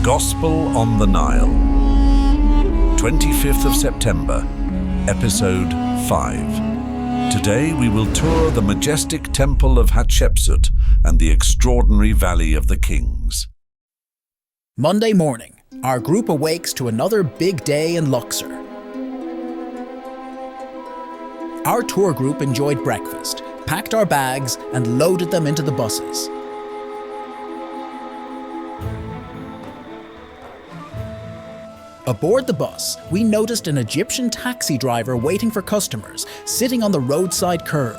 Gospel on the Nile, 25th of September, Episode 5. Today we will tour the majestic temple of Hatshepsut and the extraordinary Valley of the Kings. Monday morning, our group awakes to another big day in Luxor. Our tour group enjoyed breakfast, packed our bags, and loaded them into the buses. Aboard the bus, we noticed an Egyptian taxi driver waiting for customers, sitting on the roadside curb.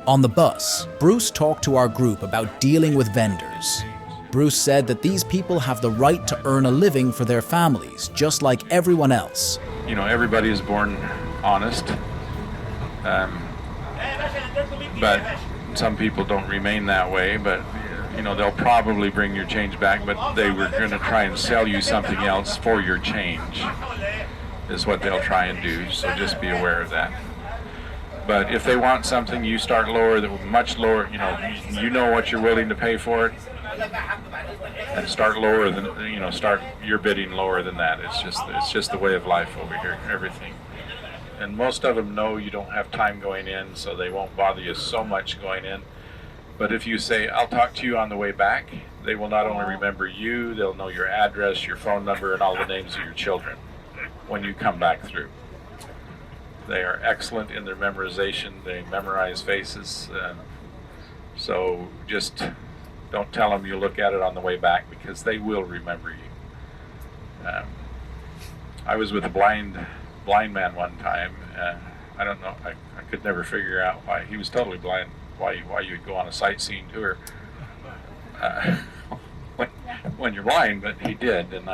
On the bus, Bruce talked to our group about dealing with vendors. Bruce said that these people have the right to earn a living for their families, just like everyone else. You know, everybody is born honest, but some people don't remain that way, but you know, they'll probably bring your change back, but they were going to try and sell you something else for your change, is what they'll try and do, so just be aware of that. But if they want something, you start lower, much lower, you know what you're willing to pay for it, and start lower than, start your bidding lower than that. It's just the way of life over here, everything. And most of them know you don't have time going in, so they won't bother you so much going in. But if you say, I'll talk to you on the way back, they will not only remember you, they'll know your address, your phone number, and all the names of your children when you come back through. They are excellent in their memorization. They memorize faces. So just don't tell them you'll look at it on the way back, because they will remember you. I was with a blind man one time. I don't know, I could never figure out why. He was totally blind. Why you would go on a sightseeing tour when you're blind, but he did, and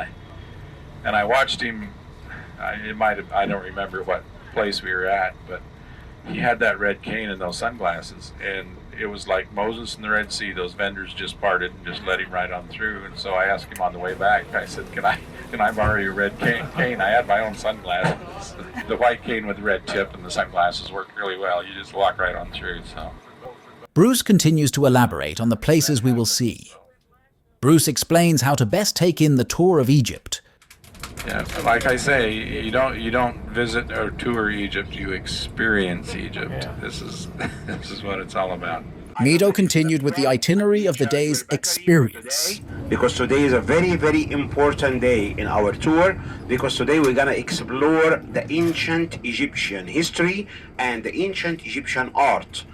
I watched him. I don't remember what place we were at, but he had that red cane and those sunglasses, and it was like Moses in the Red Sea. Those vendors just parted and just let him right on through. And so I asked him on the way back, I said, can I borrow your red cane? I had my own sunglasses. The white cane with the red tip and the sunglasses worked really well. You just walk right on through. So Bruce continues to elaborate on the places we will see. Bruce explains how to best take in the tour of Egypt. Yeah, like I say, you don't visit or tour Egypt, you experience Egypt. Yeah. This is what it's all about. Mido continued with the itinerary of the day's experience. Because today is a very, very important day in our tour, because today we're going to explore the ancient Egyptian history and the ancient Egyptian art.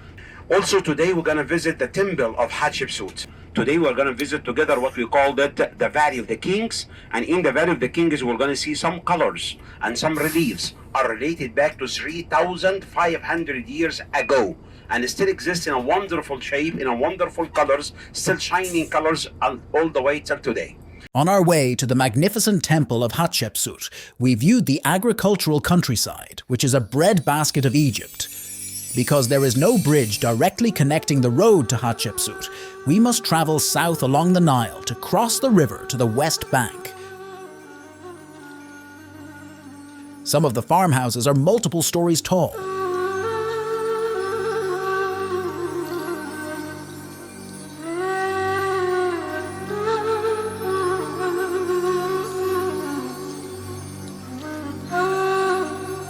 Also today we're going to visit the temple of Hatshepsut. Today we're going to visit together what we call the Valley of the Kings, and in the Valley of the Kings we're going to see some colors and some reliefs are related back to 3,500 years ago, and still exist in a wonderful shape, in a wonderful colors, still shining colors all the way till today. On our way to the magnificent temple of Hatshepsut, we viewed the agricultural countryside, which is a breadbasket of Egypt. Because there is no bridge directly connecting the road to Hatshepsut, we must travel south along the Nile to cross the river to the west bank. Some of the farmhouses are multiple stories tall.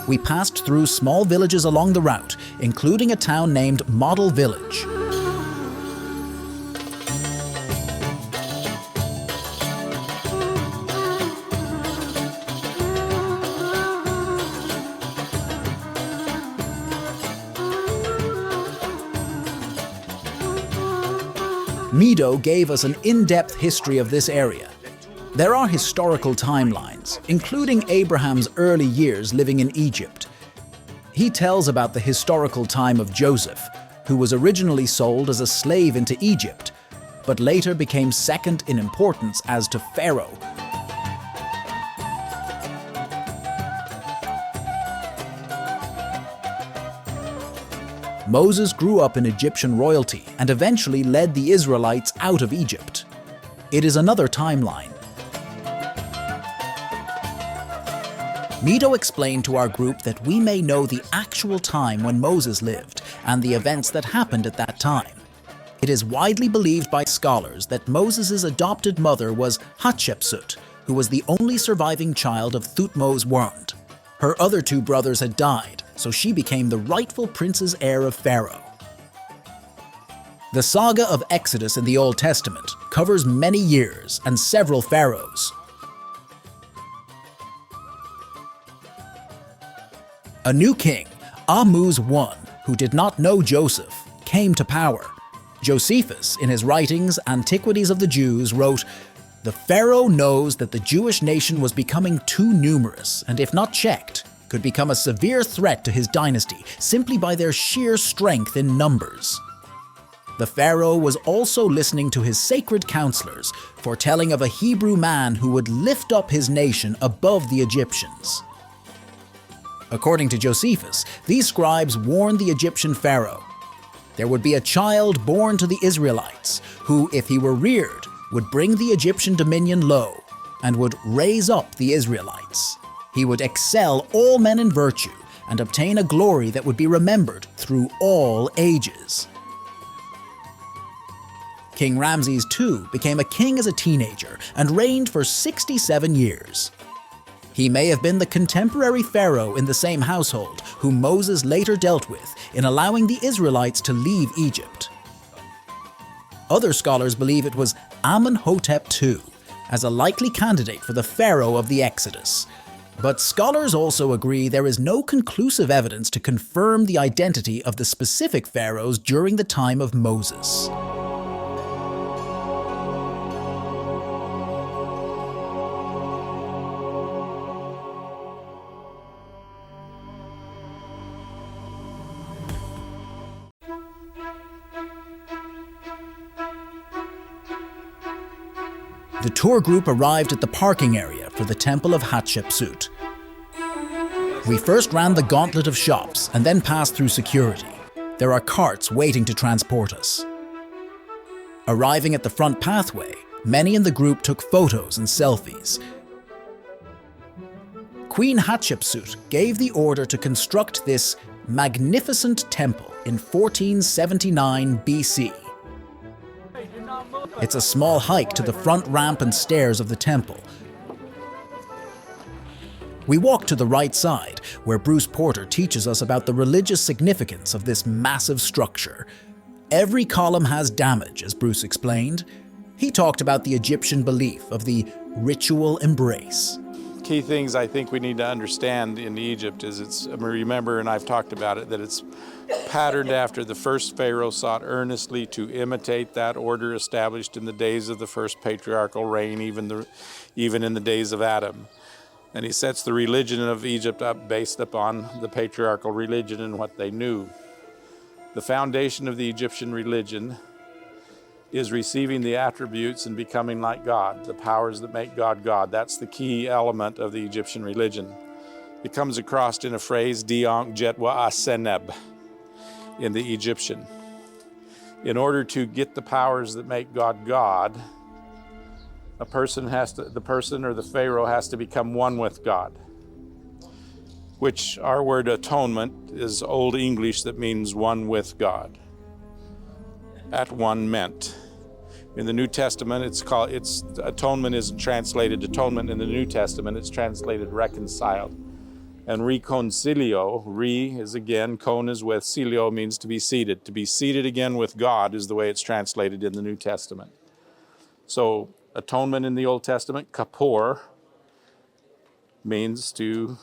We passed through small villages along the route, including a town named Model Village. Mido gave us an in-depth history of this area. There are historical timelines, including Abraham's early years living in Egypt. He tells about the historical time of Joseph, who was originally sold as a slave into Egypt, but later became second in importance as to Pharaoh. Moses grew up in Egyptian royalty and eventually led the Israelites out of Egypt. It is another timeline. Mido explained to our group that we may know the actual time when Moses lived and the events that happened at that time. It is widely believed by scholars that Moses' adopted mother was Hatshepsut, who was the only surviving child of Thutmose Wand. Her other two brothers had died, so she became the rightful prince's heir of Pharaoh. The saga of Exodus in the Old Testament covers many years and several pharaohs. A new king, Ahmose I, who did not know Joseph, came to power. Josephus, in his writings Antiquities of the Jews, wrote, "The Pharaoh knows that the Jewish nation was becoming too numerous, and if not checked, could become a severe threat to his dynasty simply by their sheer strength in numbers." The Pharaoh was also listening to his sacred counselors, foretelling of a Hebrew man who would lift up his nation above the Egyptians. According to Josephus, these scribes warned the Egyptian Pharaoh. There would be a child born to the Israelites, who, if he were reared, would bring the Egyptian dominion low and would raise up the Israelites. He would excel all men in virtue and obtain a glory that would be remembered through all ages. King Ramses II became a king as a teenager and reigned for 67 years. He may have been the contemporary pharaoh in the same household whom Moses later dealt with in allowing the Israelites to leave Egypt. Other scholars believe it was Amenhotep II as a likely candidate for the pharaoh of the Exodus. But scholars also agree there is no conclusive evidence to confirm the identity of the specific pharaohs during the time of Moses. The tour group arrived at the parking area for the Temple of Hatshepsut. We first ran the gauntlet of shops and then passed through security. There are carts waiting to transport us. Arriving at the front pathway, many in the group took photos and selfies. Queen Hatshepsut gave the order to construct this magnificent temple in 1479 BC. It's a small hike to the front ramp and stairs of the temple. We walk to the right side, where Bruce Porter teaches us about the religious significance of this massive structure. Every column has damage, as Bruce explained. He talked about the Egyptian belief of the ritual embrace. Key things I think we need to understand in Egypt is remember, and I've talked about it, that it's patterned after the first pharaoh sought earnestly to imitate that order established in the days of the first patriarchal reign, even in the days of Adam. And he sets the religion of Egypt up based upon the patriarchal religion and what they knew. The foundation of the Egyptian religion is receiving the attributes and becoming like God, the powers that make God God. That's the key element of the Egyptian religion. It comes across in a phrase, Diank Jetwa Aseneb, in the Egyptian. In order to get the powers that make God God, the person or the pharaoh has to become one with God, which our word atonement is Old English that means one with God. At one meant. In the New Testament, it's atonement isn't translated atonement. In the New Testament, it's translated reconciled. And reconcilio, re is again, con is with, cilio means to be seated. To be seated again with God is the way it's translated in the New Testament. So atonement in the Old Testament, kapor, means to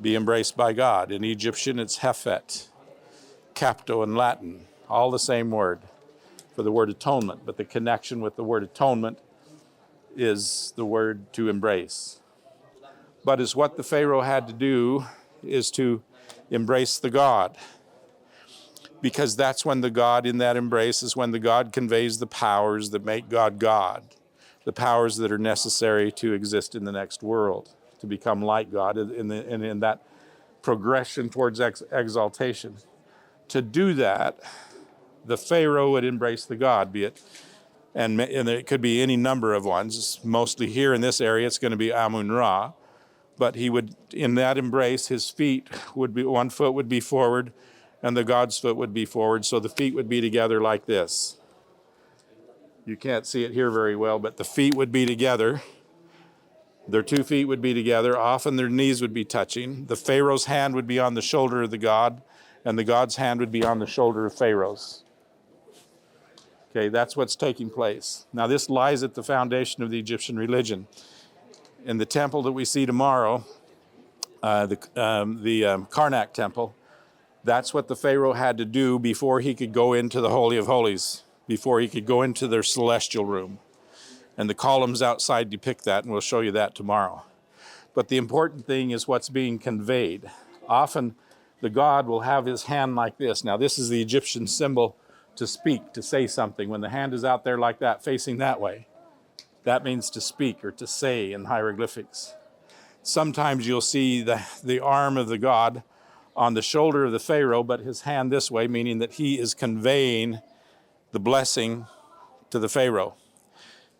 be embraced by God. In Egyptian, it's hefet, capto in Latin, all the same word for the word atonement, but the connection with the word atonement is the word to embrace. But is what the Pharaoh had to do is to embrace the God, because that's when the God in that embrace is when the God conveys the powers that make God God, the powers that are necessary to exist in the next world, to become like God in that progression towards exaltation. To do that, the Pharaoh would embrace the God, be it, and it could be any number of ones. Mostly here in this area, it's going to be Amun-Ra, but he would, in that embrace, his feet would be, one foot would be forward, and the god's foot would be forward, so the feet would be together like this. You can't see it here very well, but the feet would be together. Their 2 feet would be together. Often their knees would be touching. The Pharaoh's hand would be on the shoulder of the god, and the god's hand would be on the shoulder of Pharaoh's. Okay, that's what's taking place. Now, this lies at the foundation of the Egyptian religion. In the temple that we see tomorrow, the Karnak temple, that's what the Pharaoh had to do before he could go into the Holy of Holies, before he could go into their celestial room. And the columns outside depict that, and we'll show you that tomorrow. But the important thing is what's being conveyed. Often the god will have his hand like this. Now, this is the Egyptian symbol to speak, to say something. When the hand is out there like that, facing that way, that means to speak or to say in hieroglyphics. Sometimes you'll see the arm of the god on the shoulder of the Pharaoh, but his hand this way, meaning that he is conveying the blessing to the Pharaoh.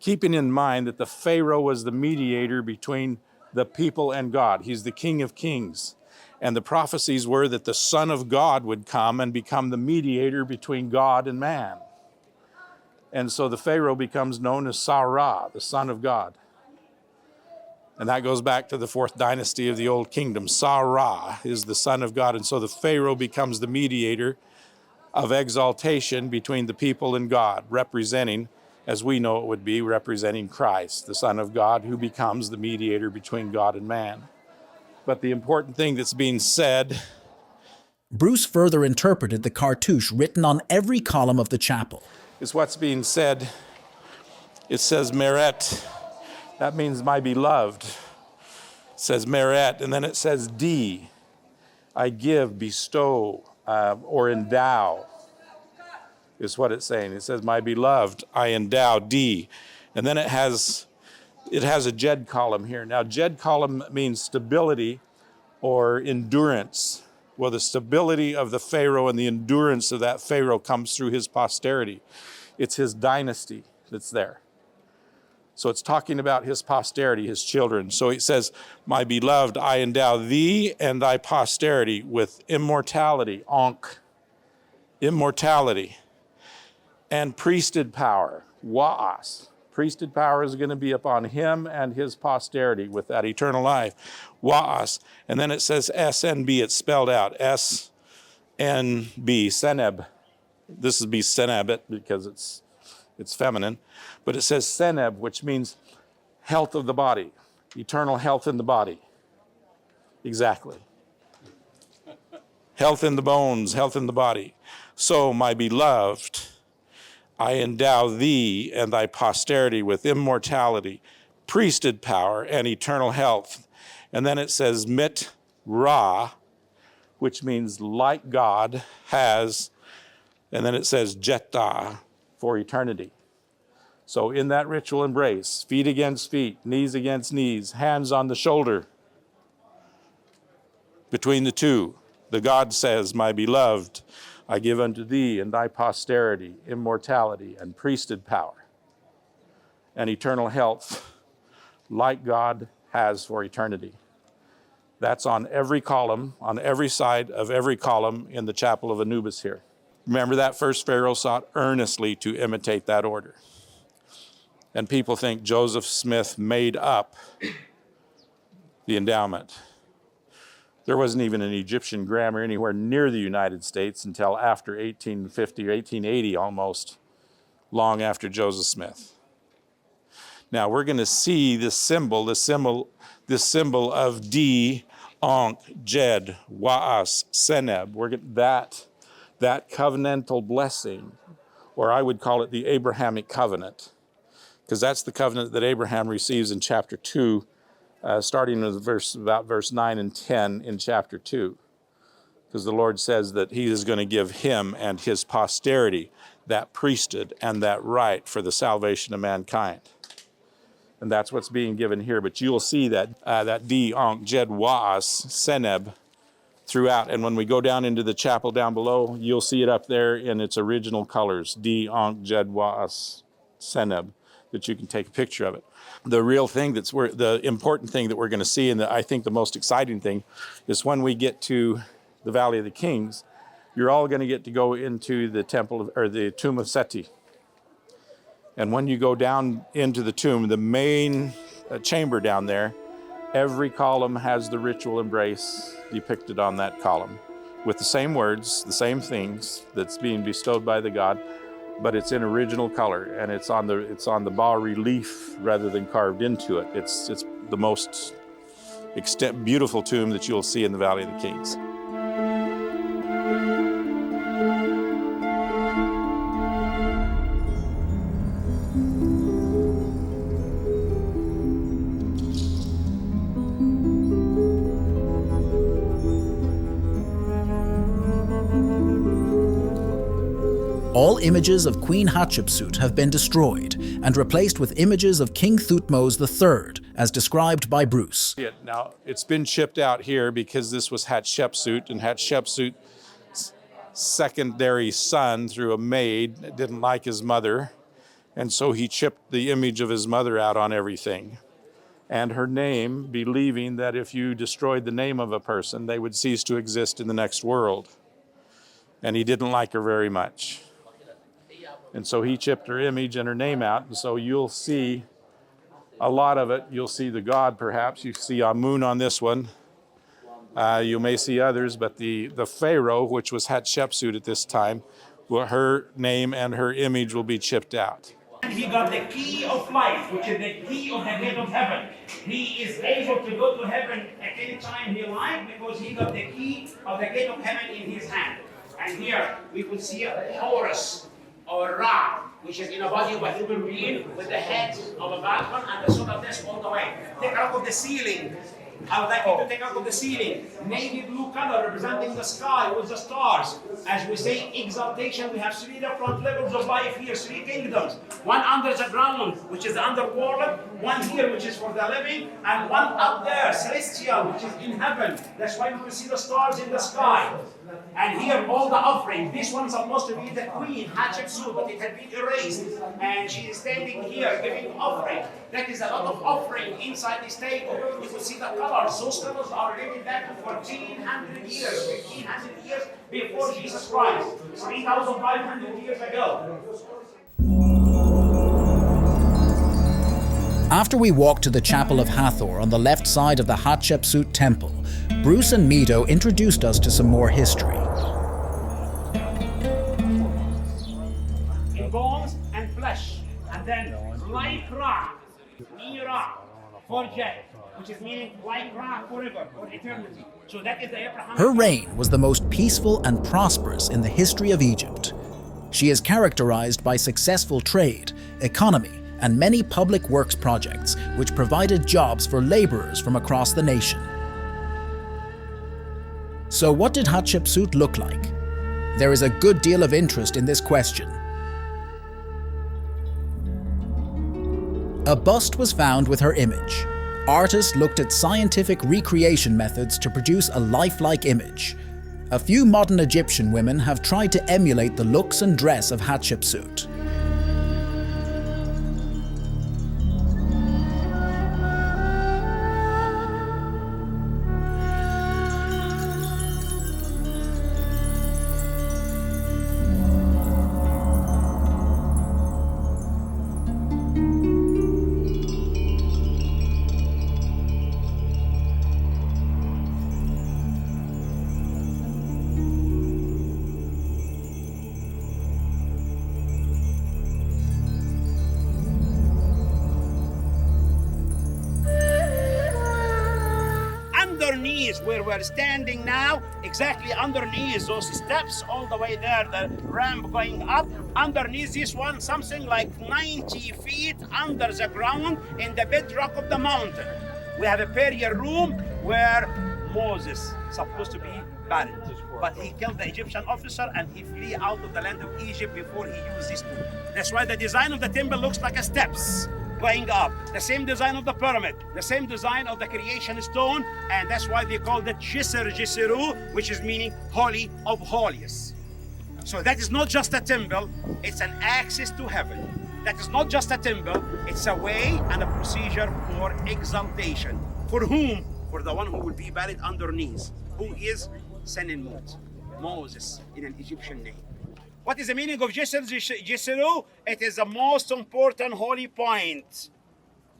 Keeping in mind that the Pharaoh was the mediator between the people and God. He's the King of Kings. And the prophecies were that the Son of God would come and become the mediator between God and man. And so the Pharaoh becomes known as Sarah, the Son of God. And that goes back to the 4th dynasty of the Old Kingdom. Sarah is the Son of God. And so the Pharaoh becomes the mediator of exaltation between the people and God, representing, as we know it would be, representing Christ, the Son of God, who becomes the mediator between God and man. But the important thing that's being said... Bruce further interpreted the cartouche written on every column of the chapel. ...is what's being said. It says Meret. That means my beloved. It says Meret, and then it says D. I give, bestow, or endow, is what it's saying. It says, my beloved, I endow, D. And then it has a Jed column here. Now, Jed column means stability or endurance. Well, the stability of the Pharaoh and the endurance of that Pharaoh comes through his posterity. It's his dynasty that's there. So it's talking about his posterity, his children. So it says, my beloved, I endow thee and thy posterity with immortality, Ankh, immortality, and priesthood power, Wa'as. Priesthood power is going to be upon him and his posterity with that eternal life, Wa'as. And then it says S-N-B, it's spelled out, S-N-B, Seneb. This would be Senebet because it's feminine, but it says Seneb, which means health of the body, eternal health in the body. Exactly. Health in the bones, health in the body. So, my beloved, I endow thee and thy posterity with immortality, priesthood power, and eternal health. And then it says Mit Ra, which means like God has, and then it says Jetta, for eternity. So in that ritual embrace, feet against feet, knees against knees, hands on the shoulder, between the two, the God says, my beloved, I give unto thee and thy posterity immortality and priesthood power and eternal health, like God has for eternity. That's on every column, on every side of every column in the chapel of Anubis here. Remember, that first Pharaoh sought earnestly to imitate that order. And people think Joseph Smith made up the endowment. There wasn't even an Egyptian grammar anywhere near the United States until after 1850 or 1880 almost, long after Joseph Smith. Now we're going to see this symbol of D, Ankh, Jed, Wa'as, Seneb. We're going that covenantal blessing, or I would call it the Abrahamic covenant, because that's the covenant that Abraham receives in chapter 2, starting with about verse 9 and 10 in chapter 2. Because the Lord says that he is going to give him and his posterity that priesthood and that right for the salvation of mankind. And that's what's being given here. But you'll see that D, Ankh, Jed, Wa'as, Seneb, throughout. And when we go down into the chapel down below, you'll see it up there in its original colors, D, Ankh, Jed, Wa'as, Seneb, that you can take a picture of it. The real thing the important thing that we're going to see, and I think the most exciting thing, is when we get to the Valley of the Kings, you're all going to get to go into the temple or the tomb of Seti. And when you go down into the tomb, the main chamber down there, every column has the ritual embrace depicted on that column with the same words, the same things that's being bestowed by the god, but it's in original color and it's on the bas relief rather than carved into it. It's the most beautiful tomb that you'll see in the Valley of the Kings. All images of Queen Hatshepsut have been destroyed and replaced with images of King Thutmose III, as described by Bruce. Now, it's been chipped out here because this was Hatshepsut, and Hatshepsut's secondary son, through a maid, didn't like his mother, and so he chipped the image of his mother out on everything. And her name, believing that if you destroyed the name of a person, they would cease to exist in the next world. And he didn't like her very much. And so he chipped her image and her name out, and so you'll see a lot of it. You'll see the god, perhaps. You see Amun on this one. You may see others, but the pharaoh, which was Hatshepsut at this time, her name and her image will be chipped out. He got the key of life, which is the key of the gate of heaven. He is able to go to heaven at any time he likes because he got the key of the gate of heaven in his hand. And here we could see a Horus, or Ra, which is in a body of a human being with the head of a falcon and the sort of this all the way. Take a look of the ceiling. I would like you to take a look of the ceiling. Navy blue color representing the sky with the stars. As we say, exaltation, we have three different levels of life here, three kingdoms. One under the ground, which is the underworld, one here, which is for the living, and one up there, celestial, which is in heaven. That's why we can see the stars in the sky. And here, all the offerings. This one's supposed to be the queen, Hatshepsut, but it had been erased. And she is standing here giving offering. That is a lot of offering inside this table. You can see the colors. Those colors are dated back to 1,400 years, 1,500 years before Jesus Christ, 3,500 years ago. After we walked to the Chapel of Hathor on the left side of the Hatshepsut temple, Bruce and Mido introduced us to some more history. In bones and flesh, and then like Ra, Mira, forget, which is meaning like Ra forever, for eternity. So that is the Abrahamic. Her reign was the most peaceful and prosperous in the history of Egypt. She is characterized by successful trade, economy, and many public works projects which provided jobs for laborers from across the nation. So what did Hatshepsut look like? There is a good deal of interest in this question. A bust was found with her image. Artists looked at scientific recreation methods to produce a lifelike image. A few modern Egyptian women have tried to emulate the looks and dress of Hatshepsut. Underneath where we're standing now, exactly underneath those steps all the way there, the ramp going up, underneath this one, something like 90 feet under the ground in the bedrock of the mountain. We have a burial room where Moses is supposed to be buried. But he killed the Egyptian officer and he flee out of the land of Egypt before he used this tool. That's why the design of the temple looks like a steps going up. The same design of the pyramid, the same design of the creation stone, and that's why they call it Jisr Jisru, which is meaning holy of holiest. So that is not just a temple, it's an access to heaven. That is not just a temple, it's a way and a procedure for exaltation. For whom? For the one who will be buried underneath, who is Senenmut. Moses in an Egyptian name. What is the meaning of Jisru? It is the most important holy point.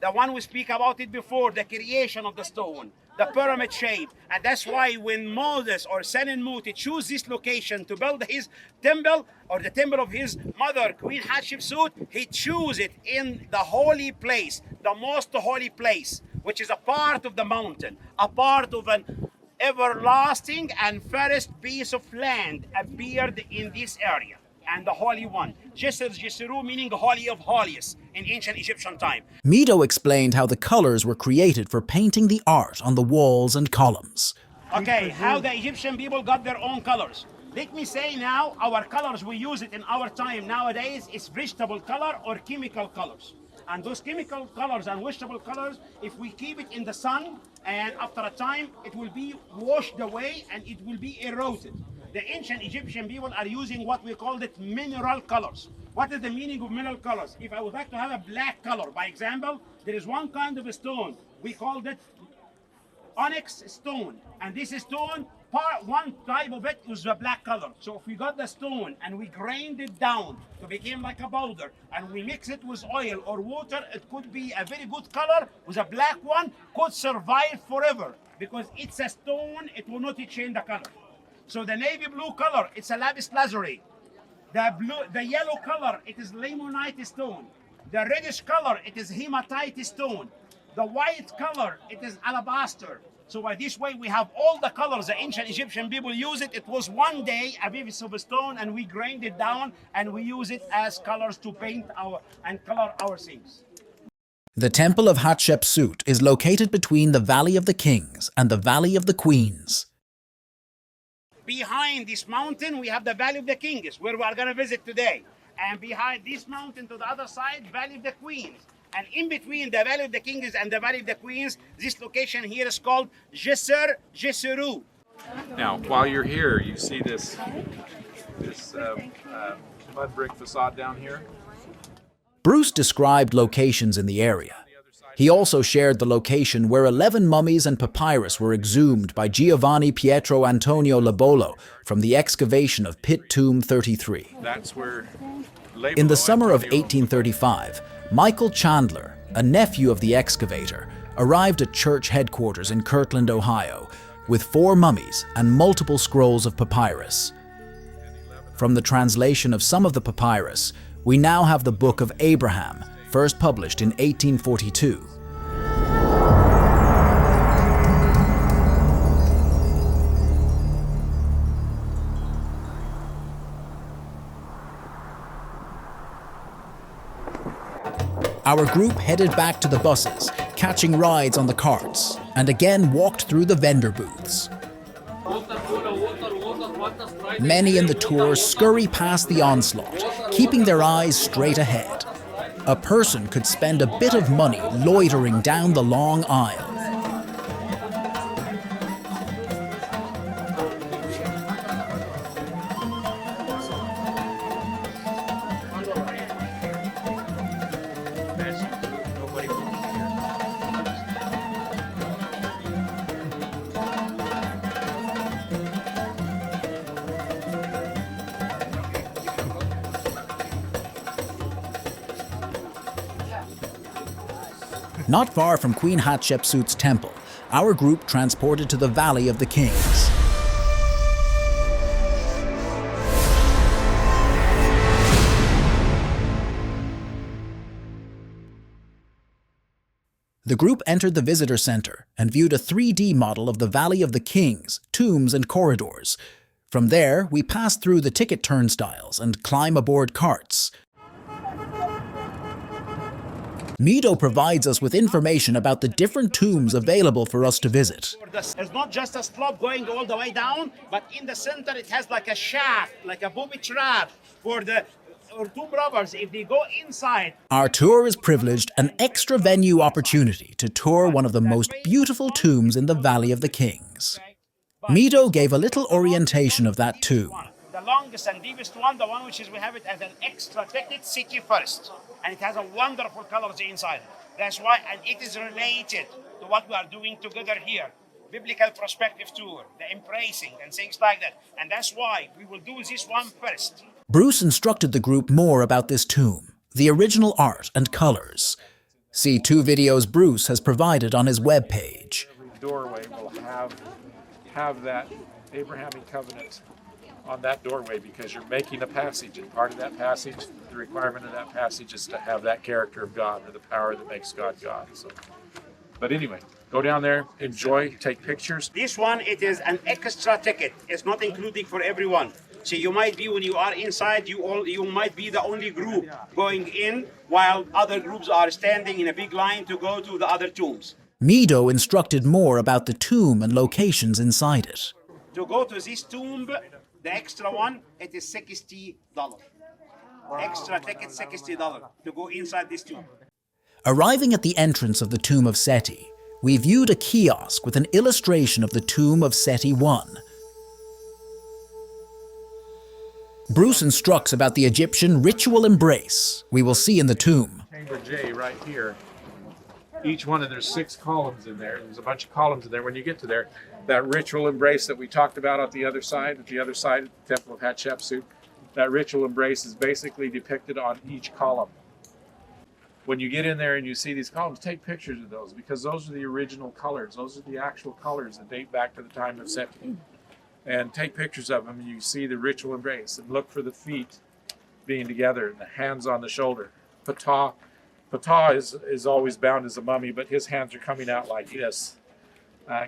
The one we speak about it before, the creation of the stone, the pyramid shape. And that's why when Moses or Senenmut choose this location to build his temple or the temple of his mother, Queen Hatshepsut, he chose it in the holy place, the most holy place, which is a part of the mountain, a part of an everlasting and first piece of land appeared in this area. And the Holy One. Jisru meaning Holy of Holies in ancient Egyptian time. Mido explained how the colors were created for painting the art on the walls and columns. Okay, how the Egyptian people got their own colors. Let me say now, our colors, we use it in our time nowadays, is vegetable color or chemical colors. And those chemical colors and vegetable colors, if we keep it in the sun, and after a time, it will be washed away and it will be eroded. The ancient Egyptian people are using what we called it mineral colors. What is the meaning of mineral colors? If I would like to have a black color, by example, there is one kind of a stone. We called it onyx stone. And this stone, one type of it was a black color. So if we got the stone and we grained it down to become like a powder and we mix it with oil or water, it could be a very good color. With a black one, could survive forever because it's a stone, it will not change the color. So the navy blue color, it's a lapis lazuli. The yellow color, it is limonite stone. The reddish color, it is hematite stone. The white color, it is alabaster. So by this way, we have all the colors the ancient Egyptian people use it. It was one day a piece of stone, and we grained it down, and we use it as colors to paint and color our things. The Temple of Hatshepsut is located between the Valley of the Kings and the Valley of the Queens. Behind this mountain, we have the Valley of the Kings, where we are going to visit today. And behind this mountain to the other side, Valley of the Queens. And in between the Valley of the Kings and the Valley of the Queens, this location here is called Jisru. Now, while you're here, you see this mud brick facade down here. Bruce described locations in the area. He also shared the location where 11 mummies and papyrus were exhumed by Giovanni Pietro Antonio Labolo from the excavation of Pit Tomb 33. That's where In the summer of 1835, Michael Chandler, a nephew of the excavator, arrived at church headquarters in Kirtland, Ohio, with 4 mummies and multiple scrolls of papyrus. From the translation of some of the papyrus, we now have the Book of Abraham, first published in 1842. Our group headed back to the buses, catching rides on the carts, and again walked through the vendor booths. Many in the tour scurry past the onslaught, keeping their eyes straight ahead. A person could spend a bit of money loitering down the long aisle. Not far from Queen Hatshepsut's temple, our group transported to the Valley of the Kings. The group entered the visitor center and viewed a 3D model of the Valley of the Kings, tombs and corridors. From there, we passed through the ticket turnstiles and climb aboard carts. Mido provides us with information about the different tombs available for us to visit. It's not just a slope going all the way down, but in the center it has like a shaft, like a booby trap for the tomb robbers if they go inside. Our tour is privileged an extra venue opportunity to tour one of the most beautiful tombs in the Valley of the Kings. Mido gave a little orientation of that tomb. The longest and deepest one, the one which is we have it as an extra ticket, Seti first. And it has a wonderful colors inside. That's why, and it is related to what we are doing together here. biblical perspective tour, the embracing and things like that. And that's why we will do this one first. Bruce instructed the group more about this tomb, the original art and colors. See 2 videos Bruce has provided on his webpage. Every doorway will have that Abrahamic covenant on that doorway because you're making a passage, and part of that passage, the requirement of that passage is to have that character of God or the power that makes God God. So, but anyway, go down there, enjoy, take pictures. This one, it is an extra ticket. It's not including for everyone. So you might be, when you are inside, you might be the only group going in while other groups are standing in a big line to go to the other tombs. Mido instructed more about the tomb and locations inside it. To go to this tomb, the extra one, it is $60. Extra ticket, $60 to go inside this tomb. Arriving at the entrance of the tomb of Seti, we viewed a kiosk with an illustration of the tomb of Seti I. Bruce instructs about the Egyptian ritual embrace we will see in the tomb. Chamber J right here. Each one, and there's 6 columns in there. There's a bunch of columns in there. When you get to there, that ritual embrace that we talked about at the other side of the Temple of Hatshepsut, that ritual embrace is basically depicted on each column. When you get in there and you see these columns, take pictures of those because those are the original colors. Those are the actual colors that date back to the time of Seti. And take pictures of them and you see the ritual embrace and look for the feet being together and the hands on the shoulder. Ptah is always bound as a mummy, but his hands are coming out like this,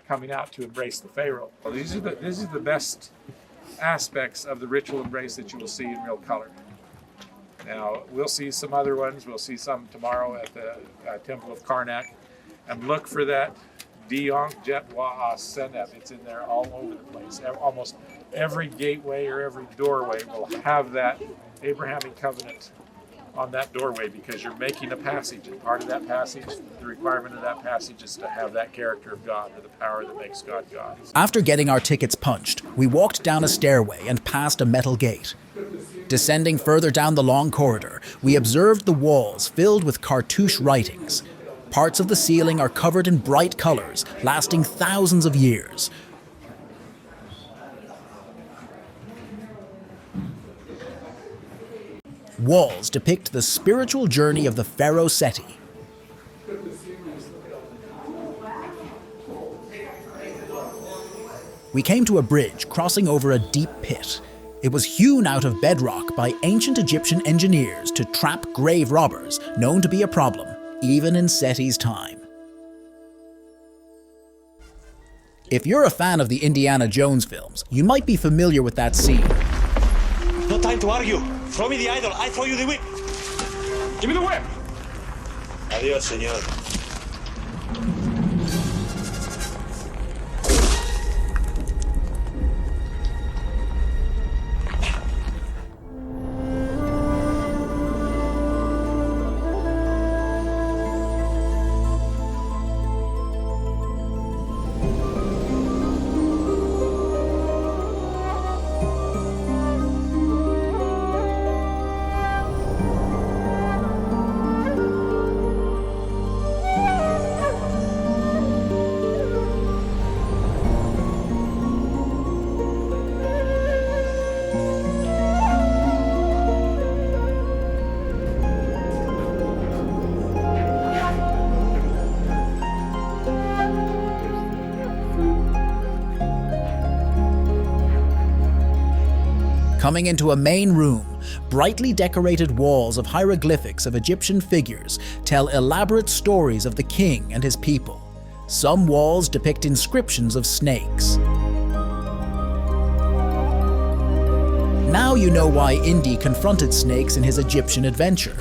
coming out to embrace the Pharaoh. Well, these are the best aspects of the ritual embrace that you will see in real color. Now, we'll see some other ones. We'll see some tomorrow at the Temple of Karnak. And look for that Dionk Jet Wa Seneb. It's in there all over the place. Almost every gateway or every doorway will have that Abrahamic covenant on that doorway because you're making a passage, and part of that passage, the requirement of that passage is to have that character of God or the power that makes God God. After getting our tickets punched, we walked down a stairway and past a metal gate. Descending further down the long corridor, we observed the walls filled with cartouche writings. Parts of the ceiling are covered in bright colors, lasting thousands of years. Walls depict the spiritual journey of the pharaoh Seti. We came to a bridge crossing over a deep pit. It was hewn out of bedrock by ancient Egyptian engineers to trap grave robbers, known to be a problem, even in Seti's time. If you're a fan of the Indiana Jones films, you might be familiar with that scene. No time to argue. Throw me the idol, I throw you the whip. Give me the whip. Adios, señor. Coming into a main room, brightly decorated walls of hieroglyphics of Egyptian figures tell elaborate stories of the king and his people. Some walls depict inscriptions of snakes. Now you know why Indy confronted snakes in his Egyptian adventure.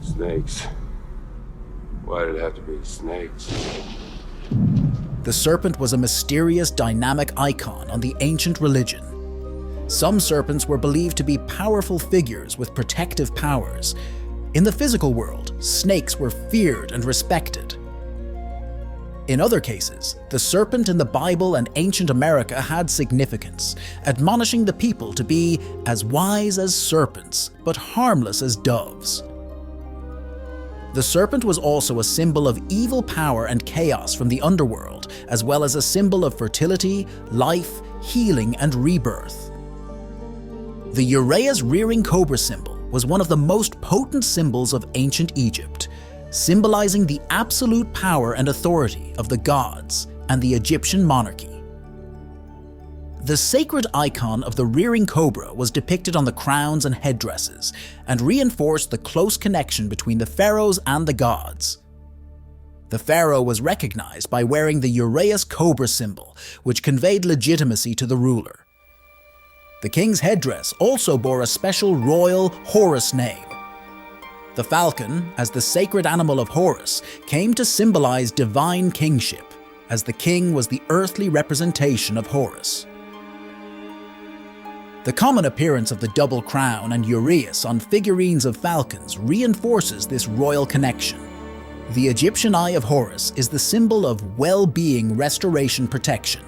Snakes. Why did it have to be snakes? The serpent was a mysterious, dynamic icon on the ancient religion. Some serpents were believed to be powerful figures with protective powers. In the physical world, snakes were feared and respected. In other cases, the serpent in the Bible and ancient America had significance, admonishing the people to be as wise as serpents, but harmless as doves. The serpent was also a symbol of evil power and chaos from the underworld, as well as a symbol of fertility, life, healing, and rebirth. The uraeus rearing cobra symbol was one of the most potent symbols of ancient Egypt, symbolizing the absolute power and authority of the gods and the Egyptian monarchy. The sacred icon of the rearing cobra was depicted on the crowns and headdresses and reinforced the close connection between the pharaohs and the gods. The pharaoh was recognized by wearing the uraeus cobra symbol, which conveyed legitimacy to the ruler. The king's headdress also bore a special royal Horus name. The falcon, as the sacred animal of Horus, came to symbolize divine kingship, as the king was the earthly representation of Horus. The common appearance of the double crown and uraeus on figurines of falcons reinforces this royal connection. The Egyptian eye of Horus is the symbol of well-being, restoration, protection.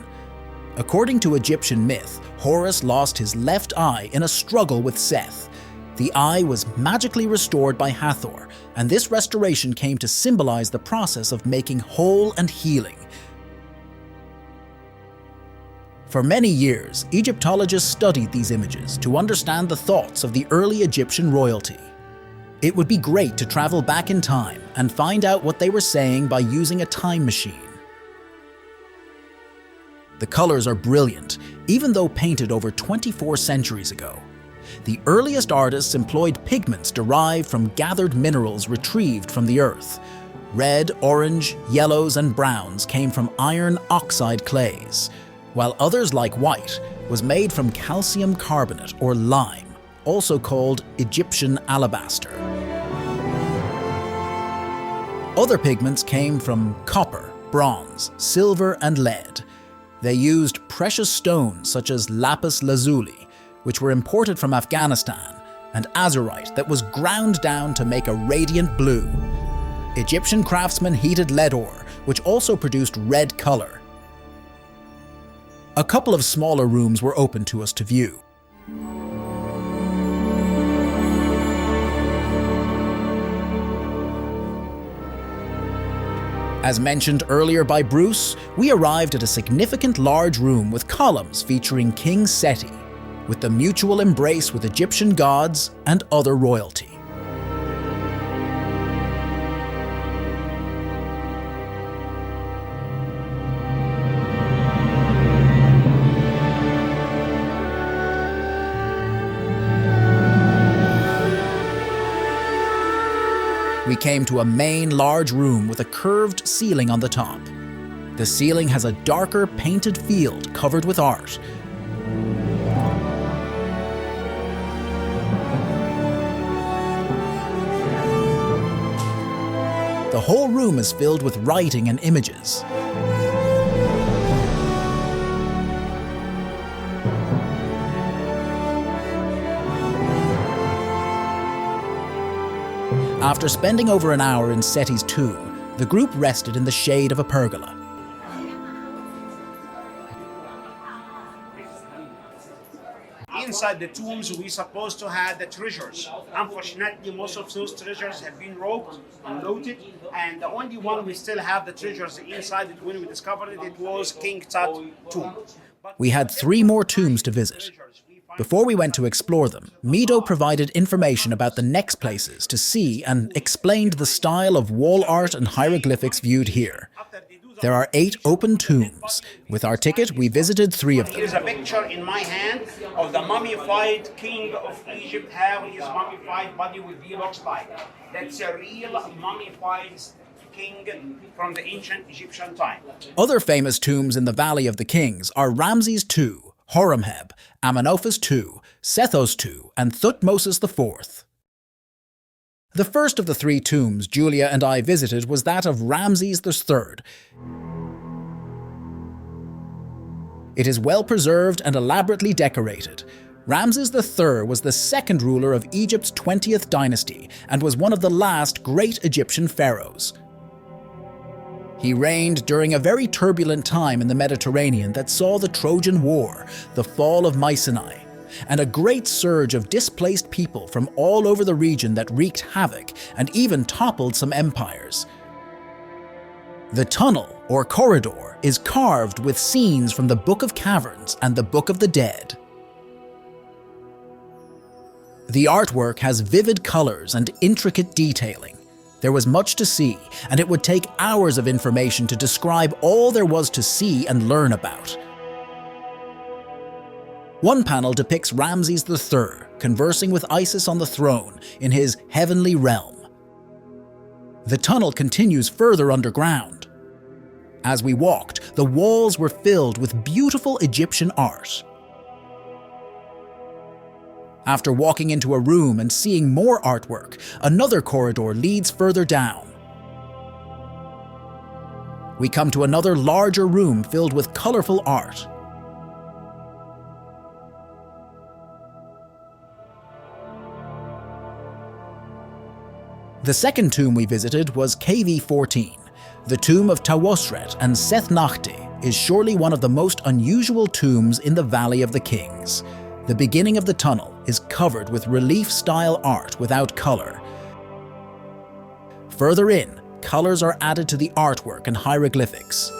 According to Egyptian myth, Horus lost his left eye in a struggle with Seth. The eye was magically restored by Hathor, and this restoration came to symbolize the process of making whole and healing. For many years, Egyptologists studied these images to understand the thoughts of the early Egyptian royalty. It would be great to travel back in time and find out what they were saying by using a time machine. The colors are brilliant, even though painted over 24 centuries ago. The earliest artists employed pigments derived from gathered minerals retrieved from the earth. Red, orange, yellows, and browns came from iron oxide clays, while others, like white, was made from calcium carbonate or lime, also called Egyptian alabaster. Other pigments came from copper, bronze, silver, and lead. They used precious stones such as lapis lazuli, which were imported from Afghanistan, and azurite that was ground down to make a radiant blue. Egyptian craftsmen heated lead ore, which also produced red color. A couple of smaller rooms were open to us to view. As mentioned earlier by Bruce, we arrived at a significant large room with columns featuring King Seti, with the mutual embrace with Egyptian gods and other royalty. We came to a main large room with a curved ceiling on the top. The ceiling has a darker painted field covered with art. The whole room is filled with writing and images. After spending over an hour in Seti's tomb, the group rested in the shade of a pergola. Inside the tombs, we supposed to have the treasures. Unfortunately, most of those treasures have been robbed and looted, and the only one we still have the treasures inside it when we discovered it, it was King Tut tomb. We had 3 more tombs to visit. Before we went to explore them, Mido provided information about the next places to see and explained the style of wall art and hieroglyphics viewed here. There are 8 open tombs. With our ticket, we visited 3 of them. Here's a picture in my hand of the mummified king of Egypt, how his mummified body would be looks like. That's a real mummified king from the ancient Egyptian time. Other famous tombs in the Valley of the Kings are Ramses II, Horemheb, Amenophis II, Sethos II, and Thutmose IV. The first of the 3 tombs Julia and I visited was that of Ramses III. It is well preserved and elaborately decorated. Ramses III was the second ruler of Egypt's 20th dynasty and was one of the last great Egyptian pharaohs. He reigned during a very turbulent time in the Mediterranean that saw the Trojan War, the fall of Mycenae, and a great surge of displaced people from all over the region that wreaked havoc and even toppled some empires. The tunnel, or corridor, is carved with scenes from the Book of Caverns and the Book of the Dead. The artwork has vivid colors and intricate detailing. There was much to see, and it would take hours of information to describe all there was to see and learn about. One panel depicts Ramses III conversing with Isis on the throne in his heavenly realm. The tunnel continues further underground. As we walked, the walls were filled with beautiful Egyptian art. After walking into a room and seeing more artwork, another corridor leads further down. We come to another larger room filled with colorful art. The second tomb we visited was KV-14. The tomb of Tawosret and Seth-Nakhte is surely one of the most unusual tombs in the Valley of the Kings. The beginning of the tunnel is covered with relief-style art without color. Further in, colors are added to the artwork and hieroglyphics.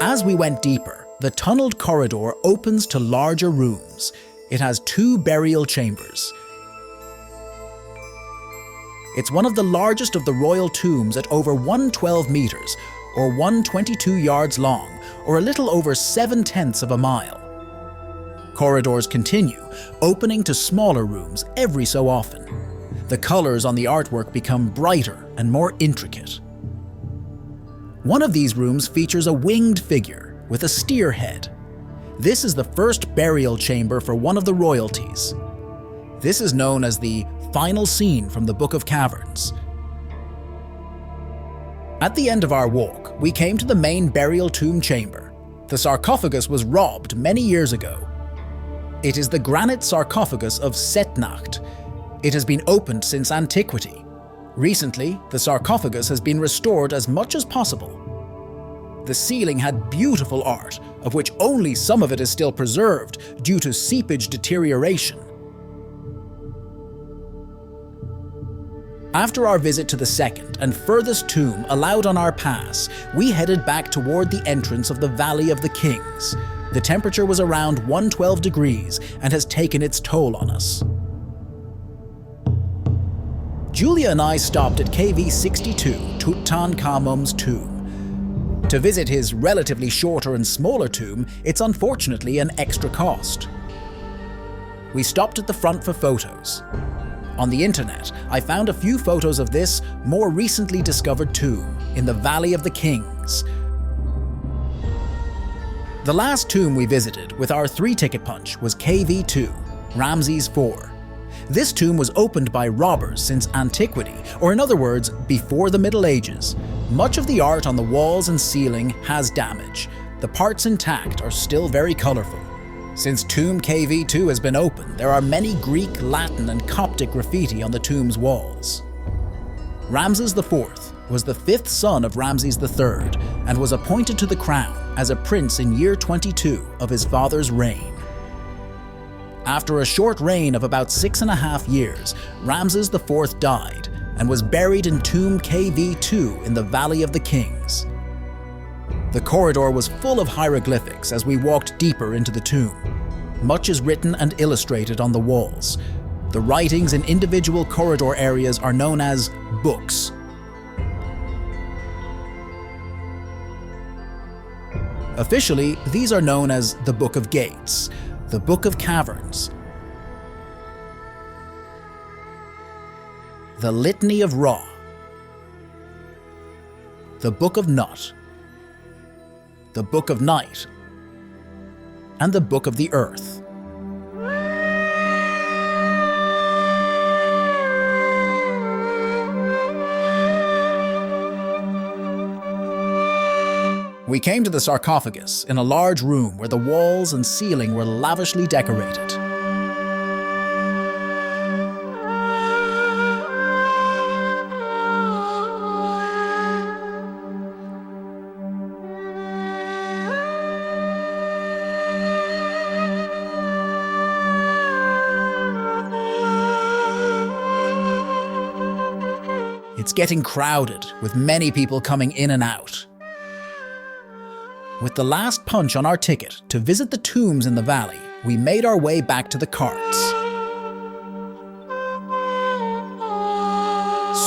As we went deeper, the tunneled corridor opens to larger rooms. It has 2 burial chambers. It's one of the largest of the royal tombs at over 112 meters, or 122 yards long, or a little over 7/10 of a mile. Corridors continue, opening to smaller rooms every so often. The colors on the artwork become brighter and more intricate. One of these rooms features a winged figure with a steer head. This is the first burial chamber for one of the royalties. This is known as the final scene from the Book of Caverns. At the end of our walk, we came to the main burial tomb chamber. The sarcophagus was robbed many years ago. It is the granite sarcophagus of Setnacht. It has been opened since antiquity. Recently, the sarcophagus has been restored as much as possible. The ceiling had beautiful art, of which only some of it is still preserved due to seepage deterioration. After our visit to the second and furthest tomb allowed on our pass, we headed back toward the entrance of the Valley of the Kings. The temperature was around 112 degrees and has taken its toll on us. Julia and I stopped at KV-62, Tutankhamun's tomb. To visit his relatively shorter and smaller tomb, it's unfortunately an extra cost. We stopped at the front for photos. On the internet, I found a few photos of this more recently discovered tomb in the Valley of the Kings. The last tomb we visited with our 3-ticket punch was KV-2, Ramses IV. This tomb was opened by robbers since antiquity, or in other words, before the Middle Ages. Much of the art on the walls and ceiling has damage. The parts intact are still very colorful. Since tomb KV-2 has been opened, there are many Greek, Latin, and Coptic graffiti on the tomb's walls. Ramses IV was the 5th son of Ramses III and was appointed to the crown as a prince in year 22 of his father's reign. After a short reign of about 6.5 years, Ramses IV died and was buried in tomb KV-2 in the Valley of the Kings. The corridor was full of hieroglyphics as we walked deeper into the tomb. Much is written and illustrated on the walls. The writings in individual corridor areas are known as books. Officially, these are known as the Book of Gates, the Book of Caverns, the Litany of Ra, the Book of Nut, the Book of Night, and the Book of the Earth. We We came to the sarcophagus in a large room where the walls and ceiling were lavishly decorated. It's getting crowded, with many people coming in and out. With the last punch on our ticket to visit the tombs in the valley, we made our way back to the carts.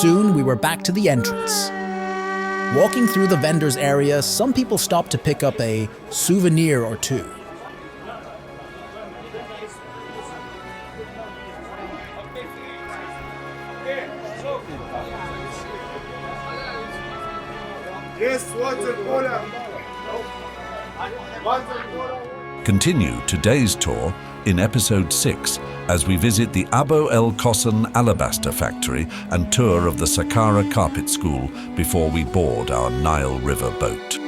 Soon we were back to the entrance. Walking through the vendors area, some people stopped to pick up a souvenir or two. Continue today's tour in episode 6 as we visit the Abu El Kossen alabaster factory and tour of the Saqqara carpet school before we board our Nile River boat.